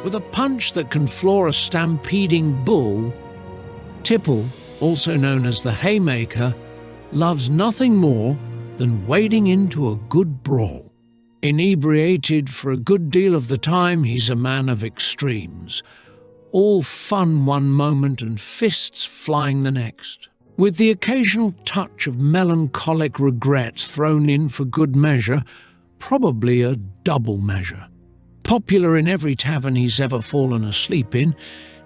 With a punch that can floor a stampeding bull, Tipple, also known as the Haymaker, loves nothing more than wading into a good brawl. Inebriated for a good deal of the time, he's a man of extremes. All fun one moment and fists flying the next, with the occasional touch of melancholic regrets thrown in for good measure, probably a double measure. Popular in every tavern he's ever fallen asleep in,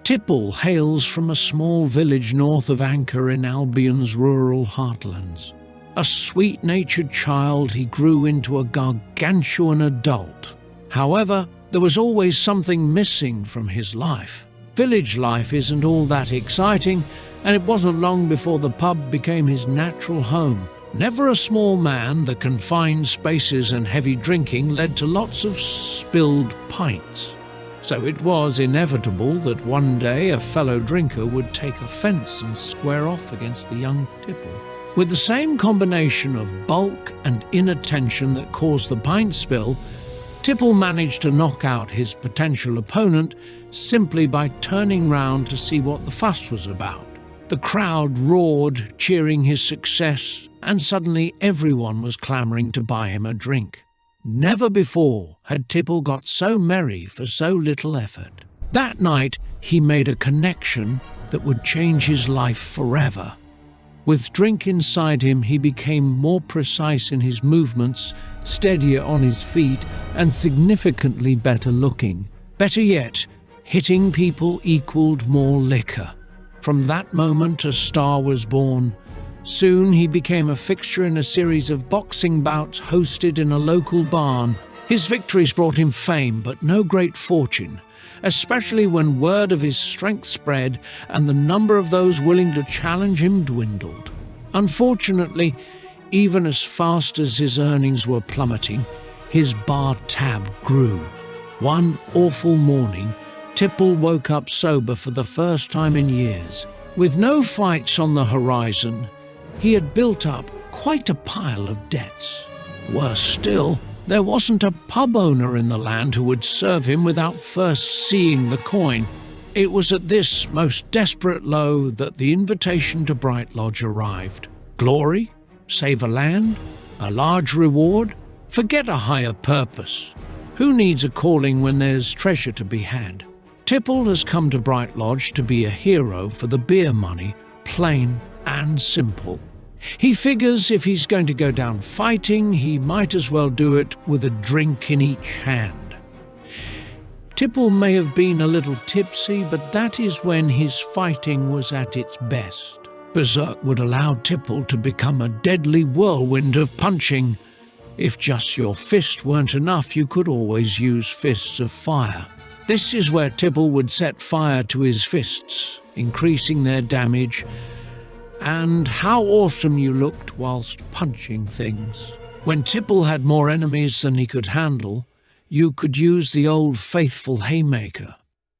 Tipple hails from a small village north of Anchor in Albion's rural heartlands. A sweet-natured child, he grew into a gargantuan adult. However, there was always something missing from his life. Village life isn't all that exciting, and it wasn't long before the pub became his natural home. Never a small man, the confined spaces and heavy drinking led to lots of spilled pints. So it was inevitable that one day a fellow drinker would take offence and square off against the young Tipple. With the same combination of bulk and inattention that caused the pint spill, Tipple managed to knock out his potential opponent simply by turning round to see what the fuss was about. The crowd roared, cheering his success, and suddenly everyone was clamouring to buy him a drink. Never before had Tipple got so merry for so little effort. That night, he made a connection that would change his life forever. With drink inside him, he became more precise in his movements, steadier on his feet, and significantly better looking. Better yet, hitting people equaled more liquor. From that moment, a star was born. Soon he became a fixture in a series of boxing bouts hosted in a local barn. His victories brought him fame, but no great fortune, especially when word of his strength spread and the number of those willing to challenge him dwindled. Unfortunately, even as fast as his earnings were plummeting, his bar tab grew. One awful morning, Tipple woke up sober for the first time in years. With no fights on the horizon, he had built up quite a pile of debts. Worse still, there wasn't a pub owner in the land who would serve him without first seeing the coin. It was at this most desperate low that the invitation to Brightlodge arrived. Glory? Save a land? A large reward? Forget a higher purpose. Who needs a calling when there's treasure to be had? Tipple has come to Brightlodge to be a hero for the beer money, plain and simple. He figures if he's going to go down fighting, he might as well do it with a drink in each hand. Tipple may have been a little tipsy, but that is when his fighting was at its best. Berserk would allow Tipple to become a deadly whirlwind of punching. If just your fist weren't enough, you could always use fists of fire. This is where Tipple would set fire to his fists, increasing their damage. And how awesome you looked whilst punching things. When Tipple had more enemies than he could handle, you could use the old faithful Haymaker.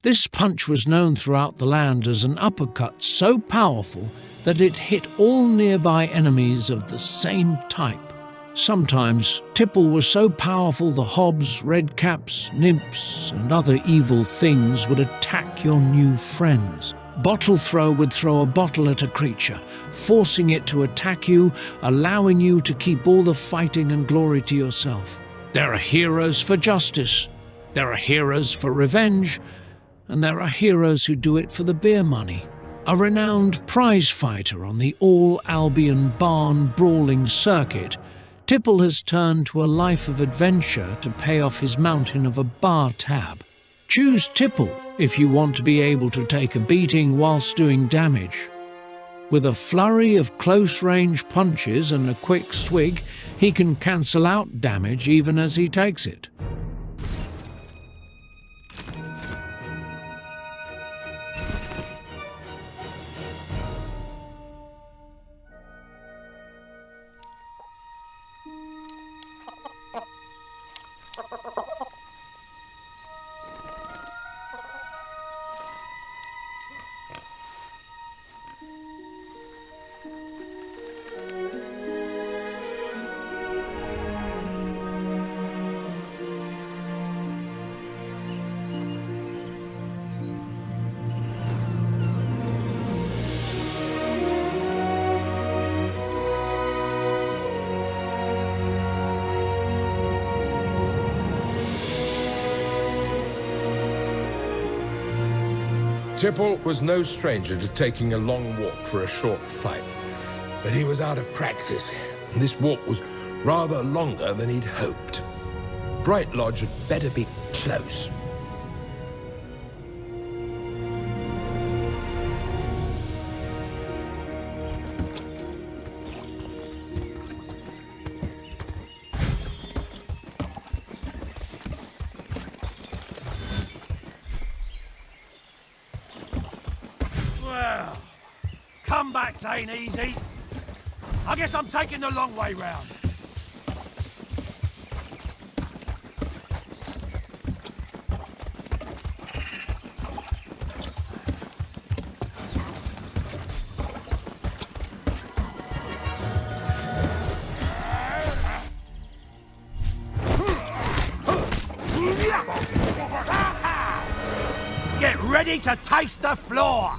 This punch was known throughout the land as an uppercut so powerful that it hit all nearby enemies of the same type. Sometimes Tipple was so powerful the hobs, redcaps, nymphs, and other evil things would attack your new friends. Bottle Throw would throw a bottle at a creature, forcing it to attack you, allowing you to keep all the fighting and glory to yourself. There are heroes for justice, there are heroes for revenge, and there are heroes who do it for the beer money. A renowned prize fighter on the All-Albion-Barn-Brawling-Circuit, Tipple has turned to a life of adventure to pay off his mountain of a bar tab. Choose Tipple if you want to be able to take a beating whilst doing damage. With a flurry of close-range punches and a quick swig, he can cancel out damage even as he takes it. Tipple was no stranger to taking a long walk for a short fight, but he was out of practice. This walk was rather longer than he'd hoped. Brightlodge had better be close. Well, comebacks ain't easy. I guess I'm taking the long way round. Get ready to taste the floor!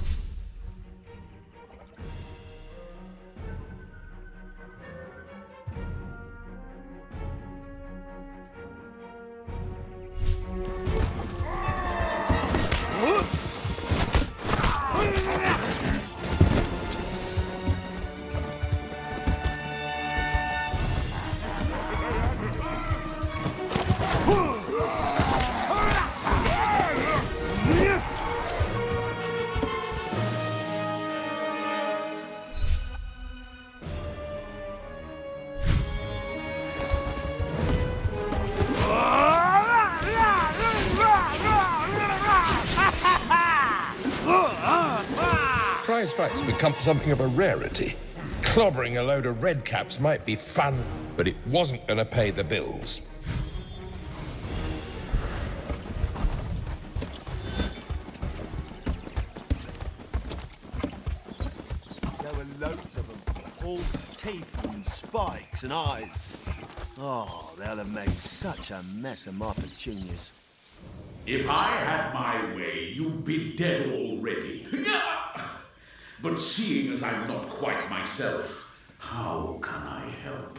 Prize fights have become something of a rarity. Clobbering a load of redcaps might be fun, but it wasn't going to pay the bills. There were loads of them, all teeth and spikes and eyes. Oh, they'll have made such a mess of my petunias. If I had my way, you'd be dead already. But seeing as I'm not quite myself, how can I help?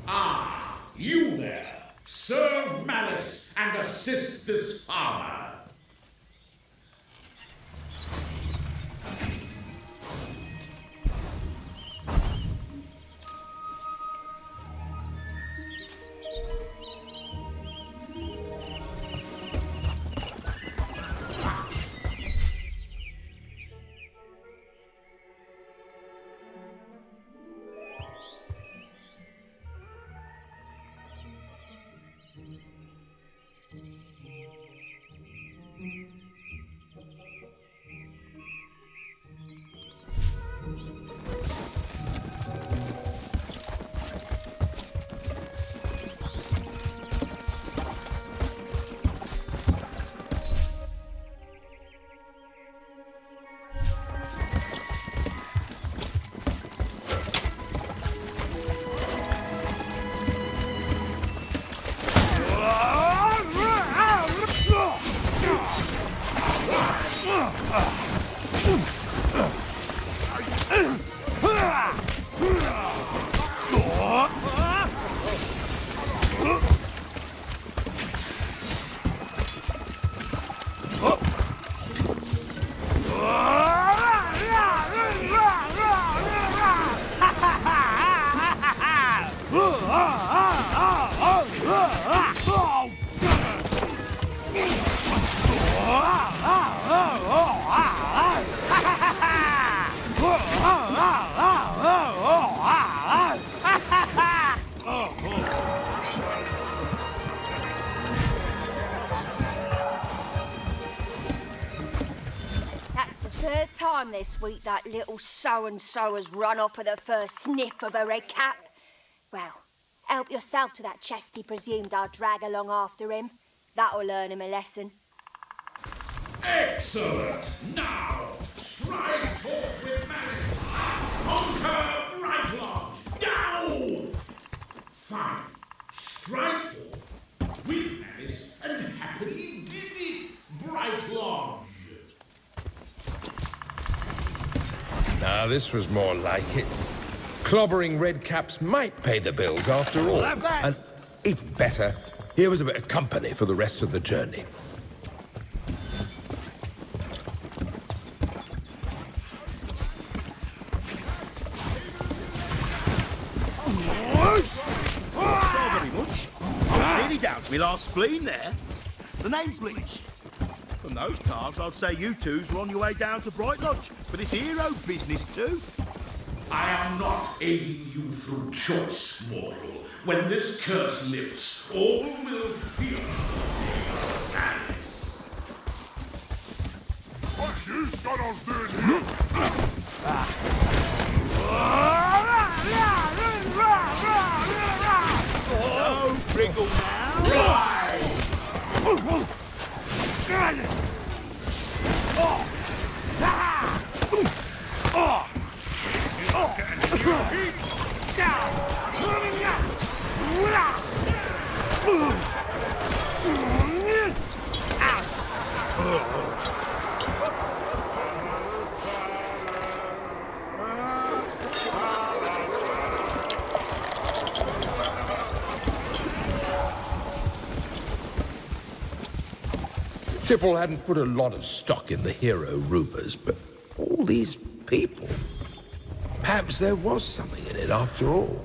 Ah, you there! Serve malice and assist this farmer. This week that little so-and-so has run off for the first sniff of a red cap. Well, help yourself to that chest he presumed I'd drag along after him. That'll learn him a lesson. Excellent! Now, stride forth with malice! Conquer Brightlodge! Now! Fine. Stride forth with malice and happily visit Brightlodge! Now, this was more like it. Clobbering redcaps might pay the bills after all. Have that. And even better, Here was a bit of company for the rest of the journey. Not very much. I was nearly down to my last spleen there. The name's Leach. From those cards, I'd say you twos were on your way down to Brightlodge for this hero business too. I am not aiding you through choice, mortal. When this curse lifts, all will fear Alice. What you scuddles doing here? Don't wriggle now. Tipple hadn't put a lot of stock in the hero rumours, but all these people... Perhaps there was something in it after all.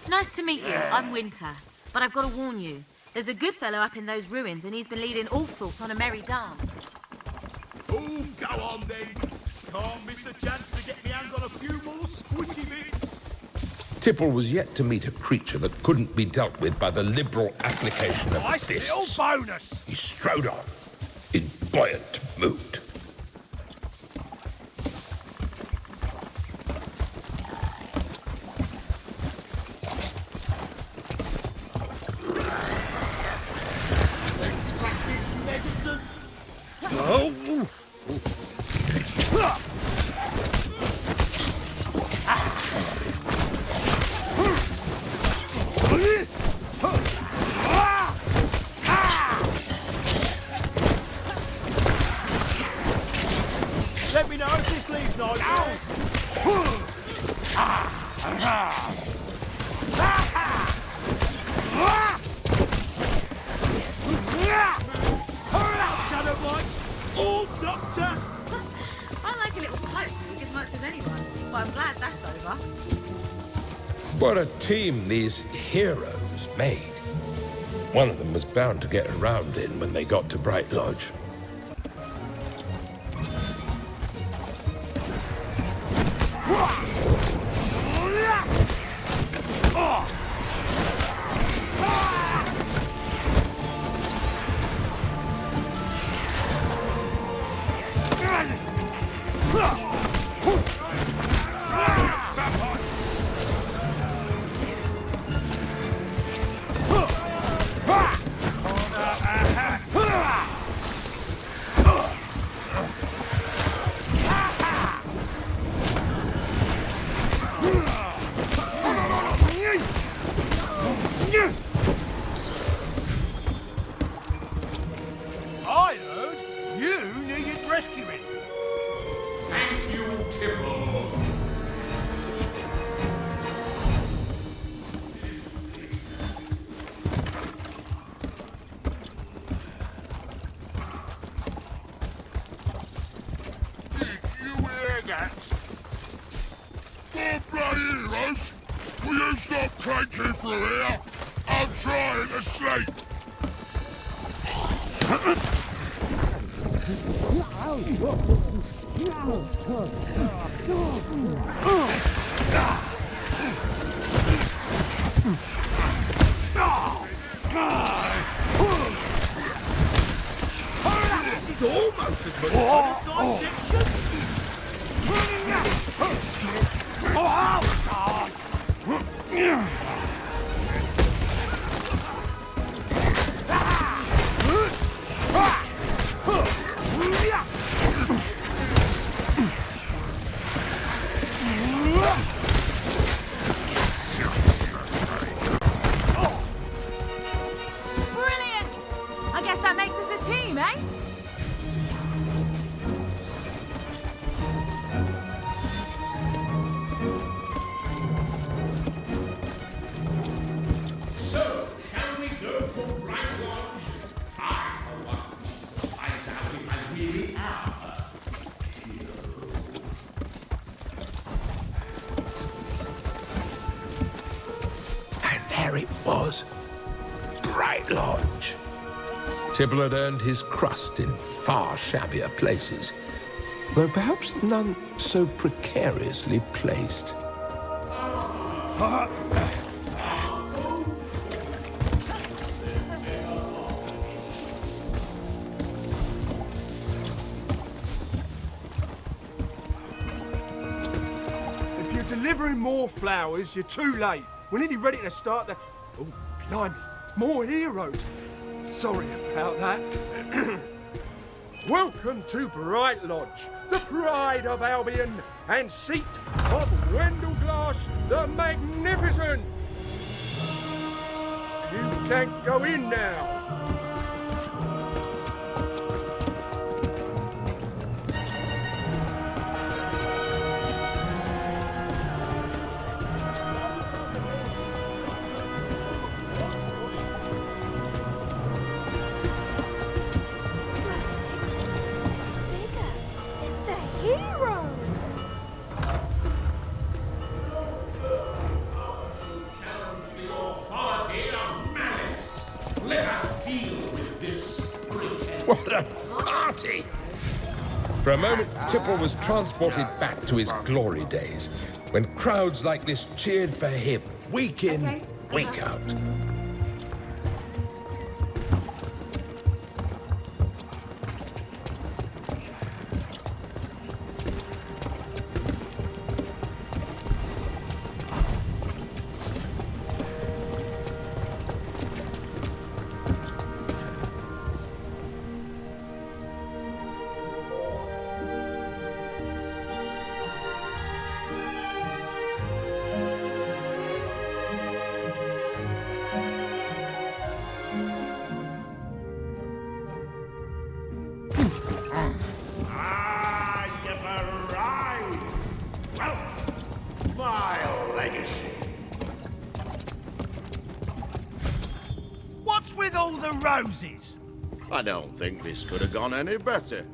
Nice to meet you. I'm Winter. But I've got to warn you. There's a good fellow up in those ruins and he's been leading all sorts on a merry dance. Oh, go on then. Can't miss a chance to get me hands on a few more squishy bits. Tipple was yet to meet a creature that couldn't be dealt with by the liberal application of Nice little fists. bonus. He strode on, in buoyant mood. Let me know if this leaves nice. Shadow Blight, all Doctor. I like a little pipe as much as anyone. But I'm glad that's over. What a team these heroes made. One of them was bound to get around in when they got to Brightlodge. I heard you needed rescuing. Thank you, Tipple. Did you hear that? Poor bloody heroes! Will you stop cranking through here? I'm trying to sleep. This is almost as much fun as dissection. there it was. Brightlodge. Tipple had earned his crust in far shabbier places, though perhaps none so precariously placed. If you're delivering more flowers, you're too late. We're nearly ready to start the... Oh, blimey, more heroes. Sorry about that. Welcome to Brightlodge, the pride of Albion and seat of Wendelglass the Magnificent. You can go in now. What a party! For a moment, Tipple was transported back to his glory days, when crowds like this cheered for him, week in, week out. What's with all the roses? I don't think this could have gone any better.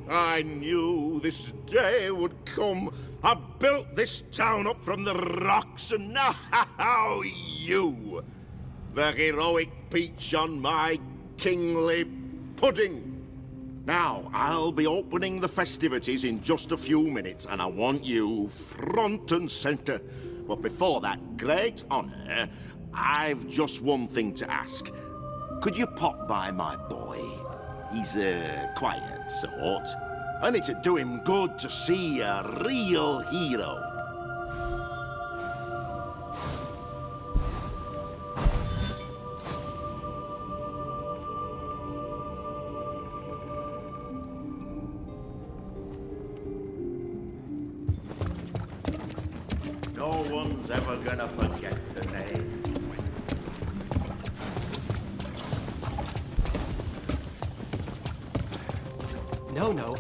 I knew this day would come. I built this town up from the rocks, and now you, the heroic peach on my kingly pudding. Now, I'll be opening the festivities in just a few minutes, and I want you front and center. But before that great honor, I've just one thing to ask. Could you pop by my boy? He's a quiet sort, and it'd do him good to see a real hero. No one's ever gonna forget the name. No,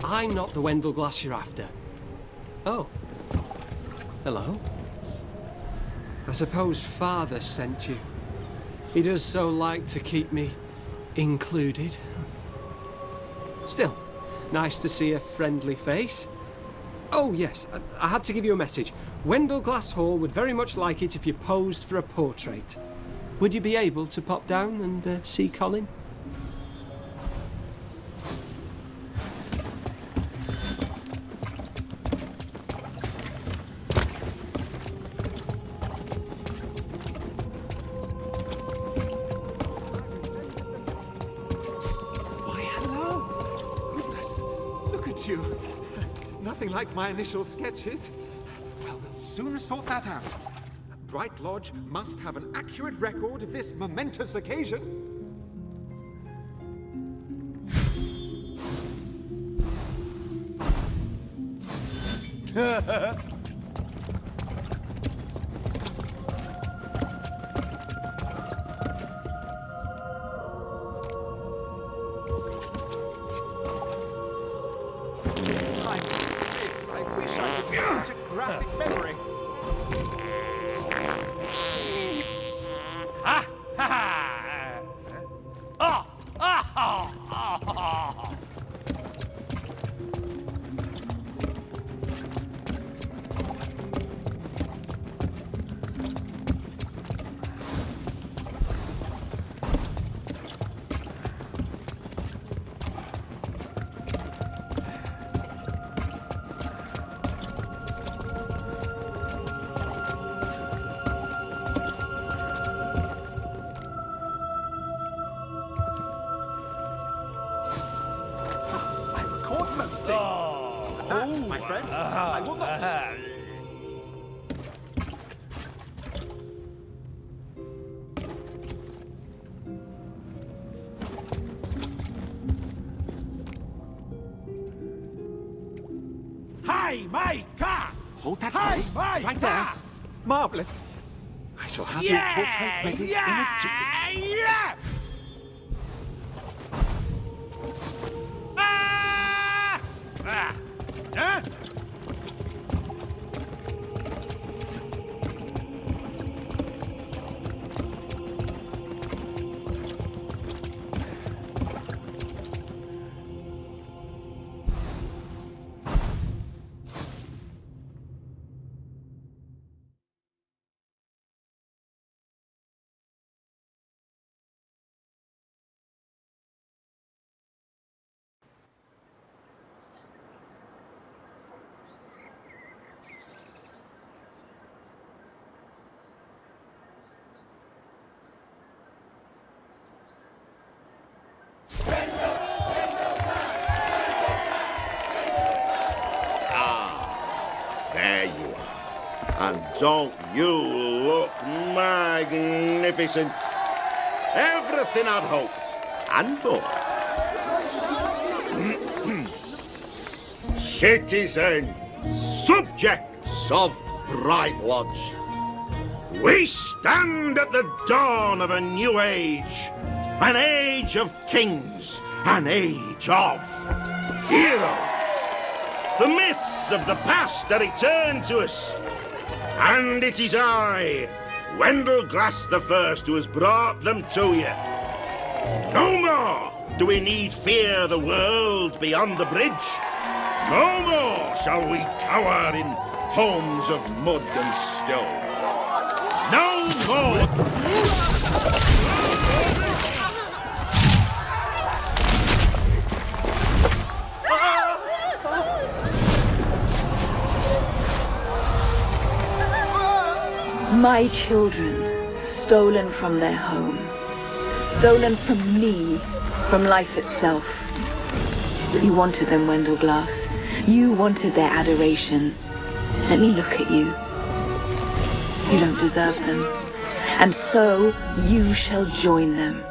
I'm not the Wendelglass you're after. Oh. Hello. I suppose Father sent you. He does so like to keep me included. Still, nice to see a friendly face. Oh, yes, I had to give you a message. Wendelglass Hall would very much like it if you posed for a portrait. Would you be able to pop down and see Colin? Why, hello! Goodness, look at you. Nothing like my initial sketches. Well, we'll soon sort that out. Brightlodge must have an accurate record of this momentous occasion. I wish I could have such a graphic memory. Ha ha ha! Oh! Oh! That, my friend, I will not. Haymaker! Hold that pose, right there. Marvelous. I shall have your portrait ready in a jiffy. Yeah! Huh? There you are. And don't you look magnificent? Everything I'd hoped, and more. Citizens, subjects of Brightlodge, we stand at the dawn of a new age. An age of kings, an age of heroes. The myths of the past are returned to us. And it is I, Wendell Glass the First, who has brought them to you. No more do we need fear the world beyond the bridge. No more shall we cower in homes of mud and stone. No more... My children, stolen from their home, stolen from me, from life itself. You wanted them, Wendell Glass. You wanted their adoration. Let me look at you. You don't deserve them. And so, you shall join them.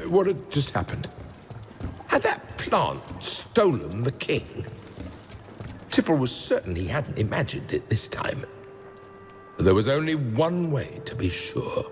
What had just happened? Had that plant stolen the king? Tipple was certain he hadn't imagined it this time. There was only one way to be sure.